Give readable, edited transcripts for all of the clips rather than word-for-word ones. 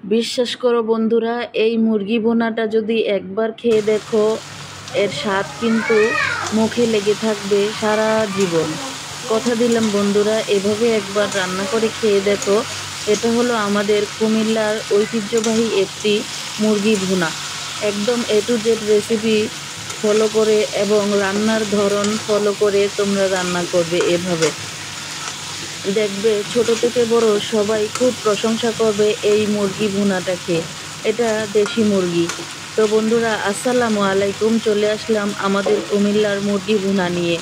বিশ্বাস করো বন্ধুরা, এই মুরগি ভুনাটা যদি একবার খেয়ে দেখো, এর স্বাদ কিন্তু মুখে লেগে থাকবে সারা জীবন। কথা দিলাম বন্ধুরা, এভাবে একবার রান্না করে খেয়ে দেখো। এটা হলো আমাদের কুমিল্লার ঐতিহ্যবাহী একটি মুরগি ভুনা। একদম এ টু জেড রেসিপি ফলো করে এবং রান্নার ধরন ফলো করে তোমরা রান্না করবে এভাবে। দেখবে ছোট থেকে বড় সবাই খুব প্রশংসা করবে এই মুরগি ভুনাটাকে। এটা দেশি মুরগি। তো বন্ধুরা, আসসালামু আলাইকুম। চলে আসলাম আমাদের কুমিল্লার মুরগি ভুনা নিয়ে।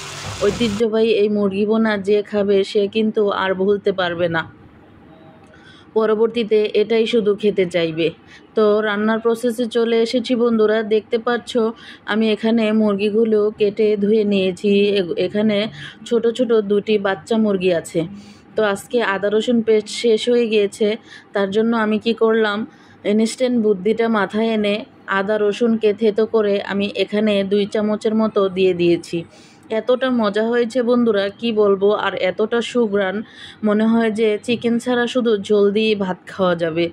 ঐতিহ্যবাহী এই মুরগি ভুনা যে খাবে সে কিন্তু আর ভুলতে পারবে না। পরবর্তীতে এটাই শুধু খেতে চাইবে। তো রান্নার প্রসেসে চলে এসেছি বন্ধুরা। দেখতে পাচ্ছ আমি এখানে মুরগিগুলো কেটে ধুয়ে নিয়েছি। এখানে ছোট ছোট দুটি বাচ্চা মুরগি আছে। তো আজকে আদা রসুন পেস্ট শেষ হয়ে গিয়েছে, তার জন্য আমি কি করলাম, ইনস্ট্যান্ট বুদ্ধিটা মাথায় এনে আদা রসুনকে থেতো করে আমি এখানে 2 চামচের মতো দিয়ে দিয়েছি। এতটা মজা হয়েছে বন্ধুরা, কি বলবো, আর এতটা সুঘ্রাণ, মনে হয় যে চিকেন ছাড়া শুধু ঝোল দিয়ে ভাত খাওয়া যাবে,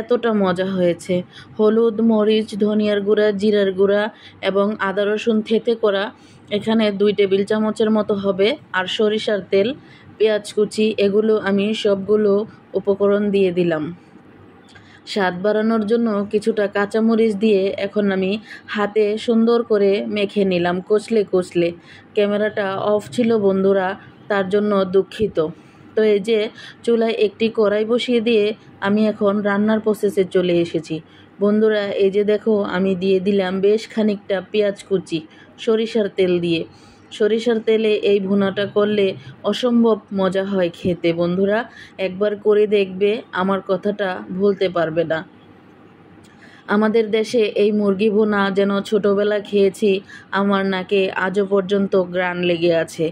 এতটা মজা হয়েছে। হলুদ, মরিচ, ধনিয়ার গুঁড়া, জিরার গুঁড়া এবং আদা রসুন থেতে করা এখানে 2 টেবিল চামচের মতো হবে। আর সরিষার তেল, পেঁয়াজ কুচি, এগুলো আমি সবগুলো উপকরণ দিয়ে দিলাম। স্বাদ বাড়ানোর জন্য কিছুটা কাঁচামরিচ দিয়ে এখন আমি হাতে সুন্দর করে মেখে নিলাম কচলে কচলে। ক্যামেরাটা অফ ছিল বন্ধুরা, তার জন্য দুঃখিত। তো এই যে চুলায় একটি কড়াই বসিয়ে দিয়ে আমি এখন রান্নার প্রসেসে চলে এসেছি বন্ধুরা। এই যে দেখো আমি দিয়ে দিলাম বেশ খানিকটা পেঁয়াজ কুচি সরিষার তেল দিয়ে। সরিষার তেলে এই ভুনাটা করলে অসম্ভব মজা হয় খেতে বন্ধুরা। একবার করে দেখবে, আমার কথাটা ভুলতে পারবে না। আমাদের দেশে এই মুরগি ভুনা যেন ছোটোবেলা খেয়েছি, আমার নাকে আজও পর্যন্ত ঘ্রাণ লেগে আছে।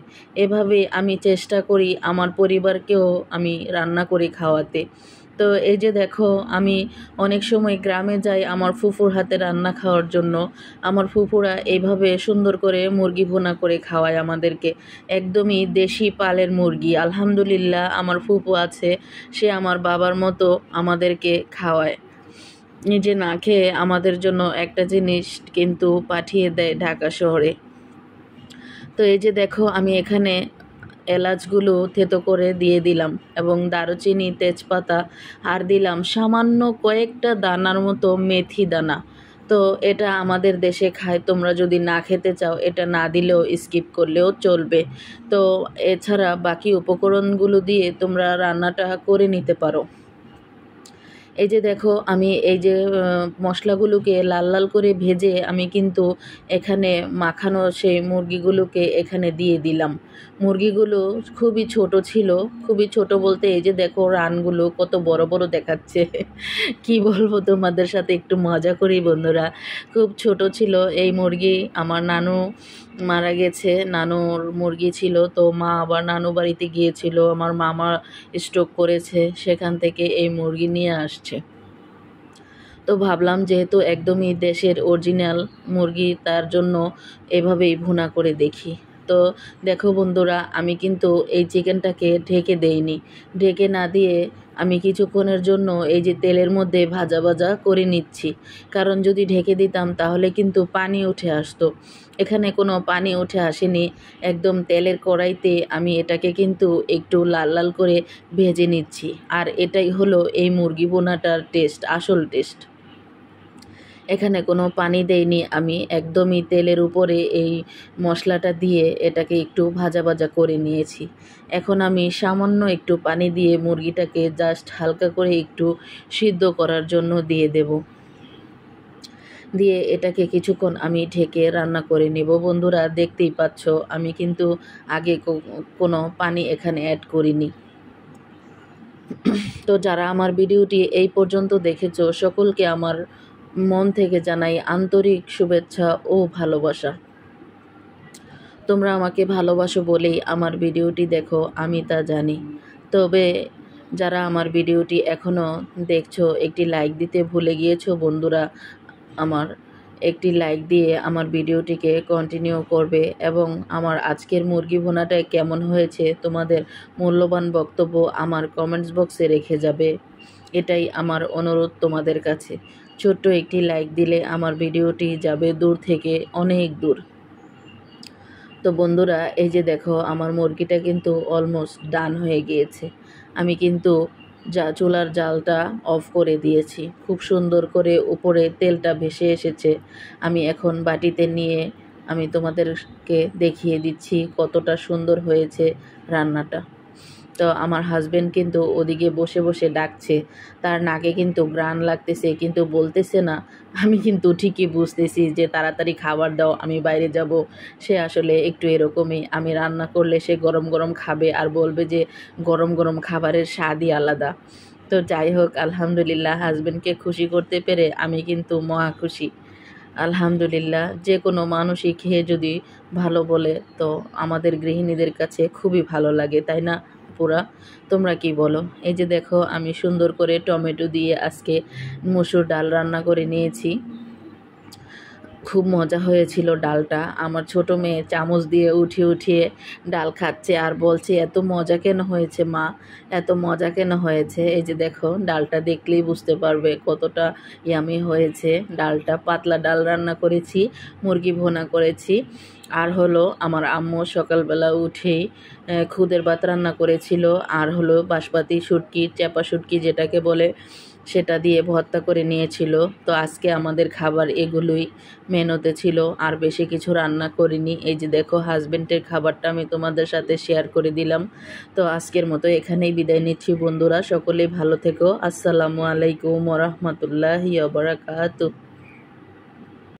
এভাবে আমি চেষ্টা করি আমার পরিবারকেও আমি রান্না করে খাওয়াতে। তো এই যে দেখো আমি অনেক সময় গ্রামে যাই আমার ফুফুর হাতে রান্না খাওয়ার জন্য। আমার ফুফুরা এইভাবে সুন্দর করে মুরগি ভুনা করে খাওয়ায় আমাদেরকে। একদমই দেশি পালের মুরগি। আলহামদুলিল্লাহ আমার ফুফু আছে, সে আমার বাবার মতো আমাদেরকে খাওয়ায়। নিজে না খেয়ে আমাদের জন্য একটা জিনিস কিন্তু পাঠিয়ে দেয় ঢাকা শহরে। তো এই যে দেখো আমি এখানে এলাচগুলো থেতো করে দিয়ে দিলাম এবং দারুচিনি, তেজপাতা, আর দিলাম সামান্য কয়েকটা দানার মতো মেথি দানা। তো এটা আমাদের দেশে খায়, তোমরা যদি না খেতে চাও এটা না দিলেও স্কিপ করলেও চলবে। তো এছাড়া বাকি উপকরণগুলো দিয়ে তোমরা রান্নাটা করে নিতে পারো। এই যে দেখো আমি এই যে মশলাগুলোকে লাল লাল করে ভেজে আমি কিন্তু এখানে মাখানো সেই মুরগিগুলোকে এখানে দিয়ে দিলাম। মুরগিগুলো খুবই ছোট ছিল, খুবই ছোট বলতে এই যে দেখো রানগুলো কত বড় বড় দেখাচ্ছে। কি বলবো তোমাদের সাথে, একটু মজা করি বন্ধুরা। খুব ছোট ছিল এই মুরগি। আমার নানু মারা গেছে, নানুর মুরগি ছিল, তো মা আবার নানু বাড়িতে গিয়েছিল, আমার মামা স্ট্রোক করেছে, সেখান থেকে এই মুরগি নিয়ে আসছে। তো ভাবলাম যেহেতু একদমই দেশের অরিজিনাল মুরগি, তার জন্য এভাবেই ভুনা করে দেখি। তো দেখো বন্ধুরা, আমি কিন্তু এই চিকেনটাকে ঢেকে দেইনি। ঢেকে না দিয়ে আমি কিছুক্ষণের জন্য এই যে তেলের মধ্যে ভাজা ভাজা করে নিচ্ছি। কারণ যদি ঢেকে দিতাম তাহলে কিন্তু পানি উঠে আসতো। এখানে কোনো পানি উঠে আসেনি, একদম তেলের কড়াইতে আমি এটাকে কিন্তু একটু লাল লাল করে ভেজে নিচ্ছি। আর এটাই হলো এই মুরগি ভুনাটার টেস্ট, আসল টেস্ট। এখানে কোনো পানি দেইনি আমি, একদমই তেলের উপরে এই মশলাটা দিয়ে এটাকে একটু ভাজা ভাজা করে নিয়েছি। এখন আমি সামান্য একটু পানি দিয়ে মুরগিটাকে জাস্ট হালকা করে একটু সিদ্ধ করার জন্য দিয়ে দেব। দিয়ে এটাকে কিছুক্ষণ আমি ঢেকে রান্না করে নেব বন্ধুরা। দেখতেই পাচ্ছ আমি কিন্তু আগে কোনো পানি এখানে অ্যাড করিনি। তো যারা আমার ভিডিওটি এই পর্যন্ত দেখেছো সকলকে আমার মন থেকে জানাই আন্তরিক শুভেচ্ছা ও ভালোবাসা। তোমরা আমাকে ভালোবাসো বলেই আমার ভিডিওটি দেখো, আমি তা জানি। তবে যারা আমার ভিডিওটি এখনও দেখছো একটি লাইক দিতে ভুলে গিয়েছো বন্ধুরা আমার, একটি লাইক দিয়ে আমার ভিডিওটিকে কন্টিনিউ করবে এবং আমার আজকের মুরগি ভুনাটা কেমন হয়েছে তোমাদের মূল্যবান বক্তব্য আমার কমেন্টস বক্সে রেখে যাবে। এটাই আমার অনুরোধ তোমাদের কাছে। ছোট্ট একটি লাইক দিলে আমার ভিডিওটি যাবে দূর থেকে অনেক দূর। তো বন্ধুরা, এই যে দেখো আমার মুরগিটা কিন্তু অলমোস্ট ডান হয়ে গিয়েছে। আমি কিন্তু চুলার জালটা অফ করে দিয়েছি। খুব সুন্দর করে উপরে তেলটা ভেসে এসেছে। আমি এখন বাটিতে নিয়ে আমি তোমাদেরকে দেখিয়ে দিচ্ছি কতটা সুন্দর হয়েছে রান্নাটা। তো আমার হাজবেন্ড কিন্তু ওদিকে বসে বসে ডাকছে, তার নাকে কিন্তু ঘ্রাণ লাগতেছে কিন্তু বলতেছে না। আমি কিন্তু ঠিকই বুঝতেছি যে তাড়াতাড়ি খাবার দাও, আমি বাইরে যাব। সে আসলে একটু এরকমই, আমি রান্না করলে সে গরম গরম খাবে আর বলবে যে গরম গরম খাবারের স্বাদই আলাদা। তো যাই হোক, আলহামদুলিল্লাহ হাজবেন্ডকে খুশি করতে পেরে আমি কিন্তু মহা খুশি। আলহামদুলিল্লাহ, যে কোনো মানুষই খেয়ে যদি ভালো বলে তো আমাদের গৃহিণীদের কাছে খুবই ভালো লাগে, তাই না পুরা? তোমরা কি বলো? এই যে দেখো আমি সুন্দর করে টমেটো দিয়ে আজকে মসুর ডাল রান্না করে নিয়েছি। খুব মজা হয়েছিল ডালটা। আমার ছোট মেয়ে চামচ দিয়ে উঠিয়ে উঠিয়ে ডাল খাচ্ছে আর বলছে এত মজা কেন হয়েছে মা, এত মজা কেন হয়েছে। এই যে দেখো ডালটা দেখলেই বুঝতে পারবে কতটা ইয়ামি হয়েছে। ডালটা পাতলা ডাল রান্না করেছি, মুরগি ভুনা করেছি, আর হলো আমার আম্মু সকালবেলা উঠেই খুদের ভাত রান্না করেছিল, আর হলো বাসপাতি শুটকি, চাপা শুটকি যেটাকে বলে, সেটা দিয়ে ভর্তা করে নিয়েছিল। তো আজকে আমাদের খাবার এগুলোই মেনুতে ছিল, আর বেশি কিছু রান্না করিনি। এই যে দেখো হাজবেন্ডের খাবারটা আমি তোমাদের সাথে শেয়ার করে দিলাম। তো আজকের মতো এখানেই বিদায় নিচ্ছি বন্ধুরা, সকলেই ভালো থেকো। আসসালামু আলাইকুম ওয়া রাহমাতুল্লাহি ওয়া বারাকাতুহু।